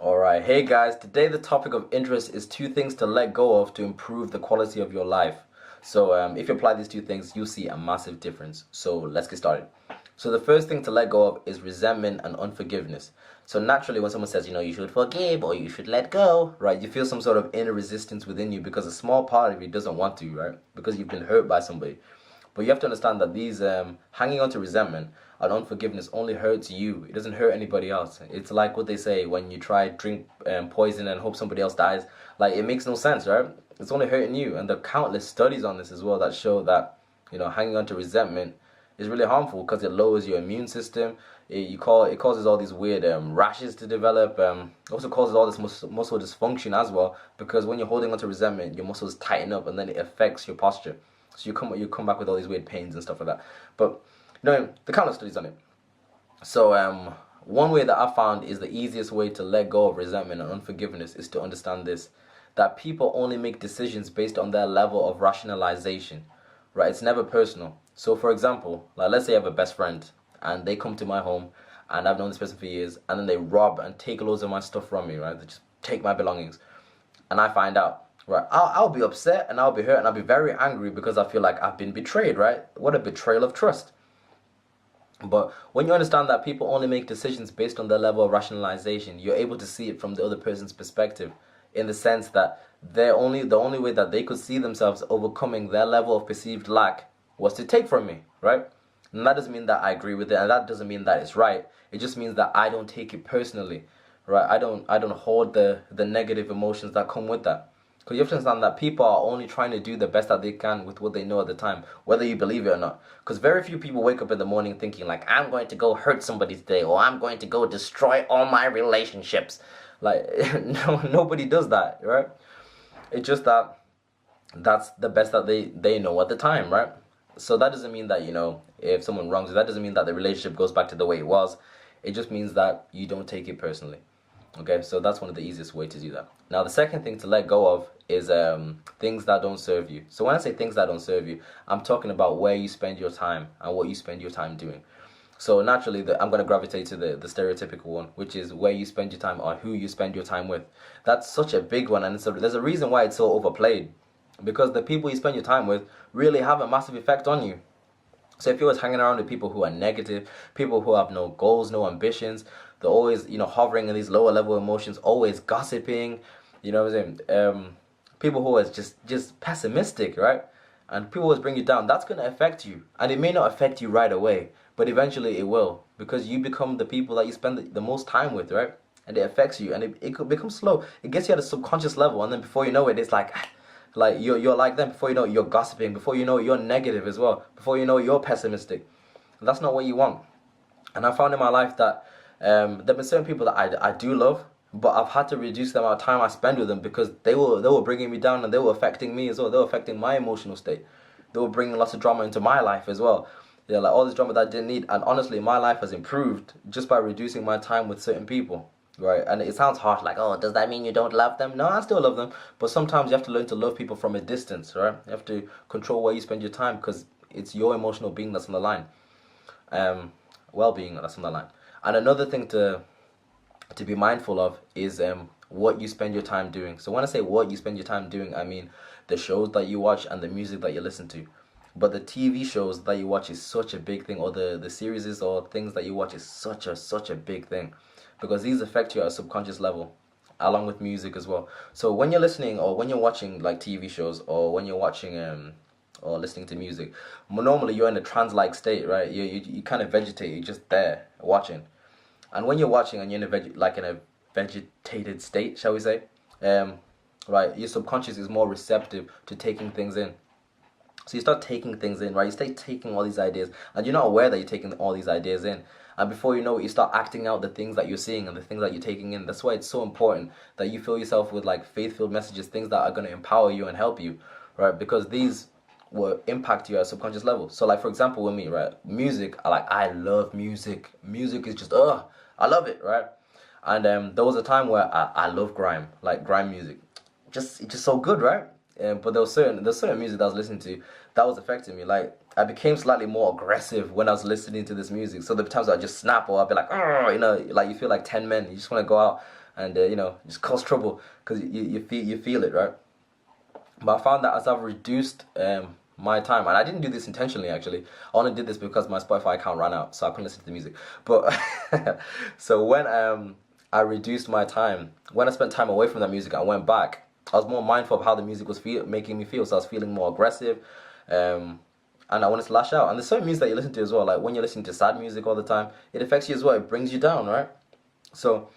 Alright, hey guys, today the topic of interest is two things to let go of to improve the quality of your life. So if you apply these two things, you'll see a massive difference. So let's get started. So the first thing to let go of is resentment and unforgiveness. So naturally when someone says, you should forgive or you should let go, right, you feel some sort of inner resistance within you because a small part of you doesn't want to, right, because you've been hurt by somebody. But you have to understand that these hanging on to resentment and unforgiveness only hurts you. It doesn't hurt anybody else. It's like what they say when you try drink poison and hope somebody else dies. Like, it makes no sense, right? It's only hurting you. And there are countless studies on this as well that show that hanging on to resentment is really harmful because it lowers your immune system. It causes all these weird rashes to develop. It also causes all this muscle dysfunction as well, because when you're holding on to resentment, your muscles tighten up and then it affects your posture. So you come back with all these weird pains and stuff like that. But the countless studies on it. So one way that I found is the easiest way to let go of resentment and unforgiveness is to understand this: that people only make decisions based on their level of rationalization. Right? It's never personal. So for example, like, let's say I have a best friend and they come to my home and I've known this person for years, and then they rob and take loads of my stuff from me, right? They just take my belongings, and I find out. Right, I'll be upset and I'll be hurt and I'll be very angry because I feel like I've been betrayed, right? What a betrayal of trust. But when you understand that people only make decisions based on their level of rationalization, you're able to see it from the other person's perspective, in the sense that the only way that they could see themselves overcoming their level of perceived lack was to take from me, right? And that doesn't mean that I agree with it, and that doesn't mean that it's right. It just means that I don't take it personally, right? I don't hold the negative emotions that come with that. Because you have to understand that people are only trying to do the best that they can with what they know at the time, whether you believe it or not. Because very few people wake up in the morning thinking like, I'm going to go hurt somebody today, or I'm going to go destroy all my relationships. Like, no, nobody does that, right? It's just that that's the best that they know at the time, right? So that doesn't mean that, if someone wrongs you, that doesn't mean that the relationship goes back to the way it was. It just means that you don't take it personally. Okay, so that's one of the easiest ways to do that. Now, the second thing to let go of is things that don't serve you. So when I say things that don't serve you, I'm talking about where you spend your time and what you spend your time doing. So naturally, I'm going to gravitate to the stereotypical one, which is where you spend your time or who you spend your time with. That's such a big one, and there's a reason why it's so overplayed. Because the people you spend your time with really have a massive effect on you. So if you're always hanging around with people who are negative, people who have no goals, no ambitions, they're always, hovering in these lower level emotions, always gossiping, you know what I'm saying? People who are just pessimistic, right? And people always bring you down. That's going to affect you. And it may not affect you right away, but eventually it will. Because you become the people that you spend the most time with, right? And it affects you. And it could become slow. It gets you at a subconscious level. And then before you know it, it's like you're like them. Before you know it, you're gossiping. Before you know it, you're negative as well. Before you know it, you're pessimistic. And that's not what you want. And I found in my life that there have been certain people that I do love, but I've had to reduce the amount of time I spend with them because they were bringing me down, and they were affecting me as well. They were affecting my emotional state. They were bringing lots of drama into my life as well. Yeah, like all this drama that I didn't need. And honestly, my life has improved just by reducing my time with certain people. Right? And it sounds harsh, like, oh, does that mean you don't love them? No, I still love them. But sometimes you have to learn to love people from a distance, right? You have to control where you spend your time because it's your emotional being that's on the line. Well-being that's on the line. And another thing to be mindful of is what you spend your time doing. So when I say what you spend your time doing, I mean the shows that you watch and the music that you listen to. But the TV shows that you watch is such a big thing, or the series or things that you watch is such a big thing, because these affect you at a subconscious level, along with music as well. So when you're listening or when you're watching like TV shows, or when you're watching or listening to music, normally you're in a trance-like state, right? You kind of vegetate, you're just there watching. And when you're watching and you're in a vegetated state, shall we say, right, your subconscious is more receptive to taking things in. So you start taking things in, right? You start taking all these ideas, and you're not aware that you're taking all these ideas in. And before you know it, you start acting out the things that you're seeing and the things that you're taking in. That's why it's so important that you fill yourself with like faith-filled messages, things that are going to empower you and help you, right? Because these will impact you at a subconscious level. So like, for example, with me, right, music, I love music. Music is just, I love it, right? And there was a time where I love grime, like grime music. It's just so good, right? But there's certain music that I was listening to that was affecting me. Like, I became slightly more aggressive when I was listening to this music. So there were times I just snap, or I'd be like, like you feel like 10 men. You just want to go out and just cause trouble because you feel it, right? But I found that as I've reduced my time, and I didn't do this intentionally actually. I only did this because my Spotify account ran out, so I couldn't listen to the music. But so when I reduced my time, when I spent time away from that music, I went back. I was more mindful of how the music was making me feel. So I was feeling more aggressive, and I wanted to lash out. And there's certain music that you listen to as well. Like when you're listening to sad music all the time, it affects you as well. It brings you down, right? So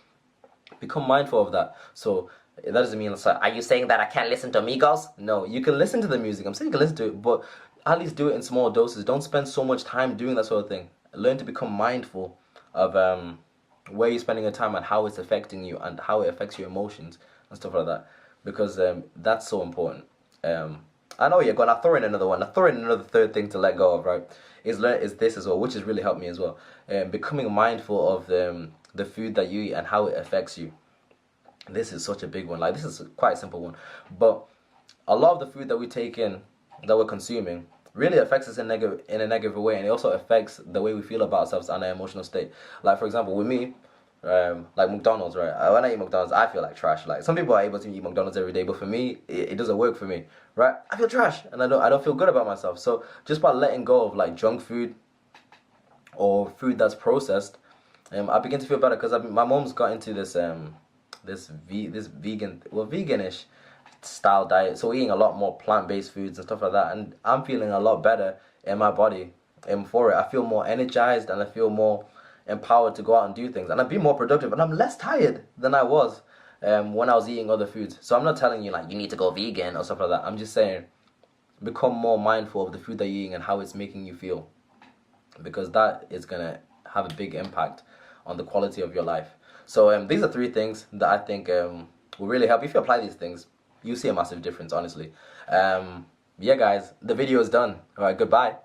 become mindful of that. So that doesn't mean it's like, are you saying that I can't listen to Migos? No, you can listen to the music. I'm saying you can listen to it, but at least do it in small doses. Don't spend so much time doing that sort of thing. Learn to become mindful of where you're spending your time and how it's affecting you and how it affects your emotions and stuff like that. Because that's so important. I know you're going to throw in another one. I throw in another third thing to let go of, right? Is this as well, which has really helped me as well. Becoming mindful of the food that you eat and how it affects you. This is such a big one. Like, this is quite a simple one, but a lot of the food that we take in, that we're consuming, really affects us in a negative way, and it also affects the way we feel about ourselves and our emotional state. Like, for example, with me, like McDonald's, right? When I eat McDonald's, I feel like trash. Like, some people are able to eat McDonald's every day, but for me, it doesn't work for me, right? I feel trash, and I don't feel good about myself. So just by letting go of like junk food or food that's processed, I begin to feel better because my mom's got into this veganish style diet, so we're eating a lot more plant-based foods and stuff like that, and I'm feeling a lot better in my body for it. I feel more energized and I feel more empowered to go out and do things, and I'd be more productive, and I'm less tired than I was when I was eating other foods. So I'm not telling you like you need to go vegan or stuff like that. I'm just saying become more mindful of the food that you're eating and how it's making you feel, because that is gonna have a big impact on the quality of your life. So these are 3 things that I think will really help. If you apply these things, you see a massive difference, honestly. Yeah, guys, the video is done. All right, goodbye.